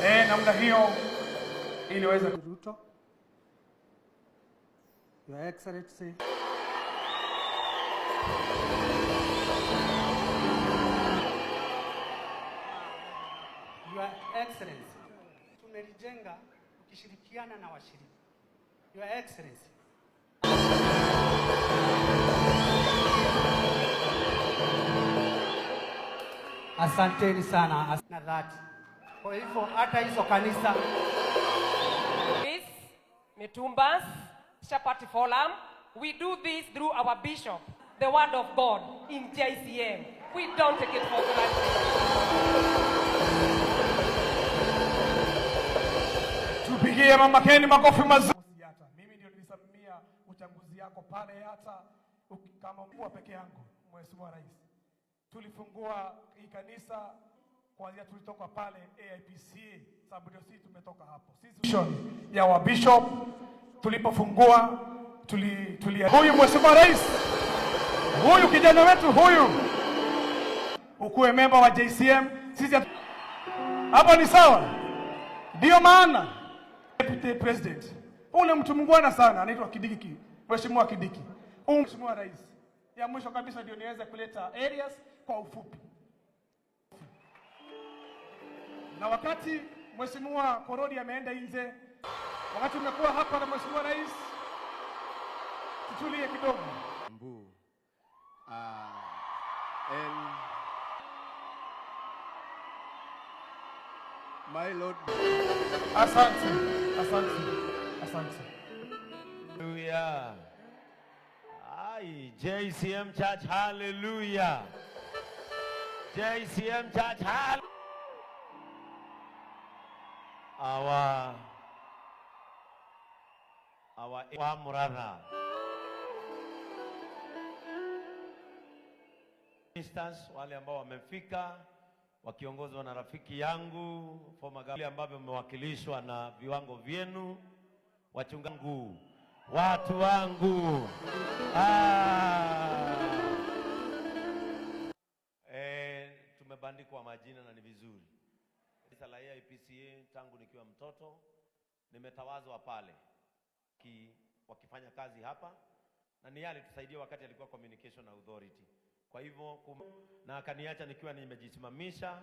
namna hiyo ili waweze Ruto. Your Excellency. Your Excellency. Tumelijenga ukishirikiana na washirika. Your Excellency. Asanteni sana na dhati. Kwa hivyo hata hizo kanisa Mitumbas Chapati Forum, we do this through our bishop, the word of God in JCM. We don't take it for granted. Tupigie Mama Ken makofi mazuri. Mimi ndio nilisimamia uchaguzi yako pale, hata kama mkuu peke yangu, Mheshimiwa Rais. Tulifungua hii kanisa kuanzia tulitoka pale AIPC, sababu ndio sisi tumetoka hapo. Sisi ya wa bishop tulipofungua huyu Mheshimiwa Rais, huyu kijana wetu huyu ukuwe member wa JCM, sisi hapo ni sawa. Ndio maana Deputy President ule mtu mungwana sana anaitwa Kidiki, Mheshimiwa Kidiki. Mheshimiwa Rais, ya mwisho kabisa ndio niweze kuleta areas kwa ufupi. Na wakati Mheshimiwa Korodi ameenda nje, wakati umekuwa hapa na Mheshimiwa Rais, tutulie kidogo. My Lord. Asante. Hallelujah. JCM Church, hallelujah. JCM Church, hallelujah. Our Murana. Ministers wale ambao wamefika wakiongozwa na rafiki yangu Fomagali, ambao mmewakilishwa na viwango vyenu, wachungangu, watu wangu. Tumebandikwa majina na ni vizuri. Kanisa la AIPCA tangu nikiwa mtoto nimetawazwa pale wakifanya kazi hapa, na ni yale tusaidia wakati alikuwa communication authority. Kwa hivyo na akaniacha nikiwa nimejisimamisha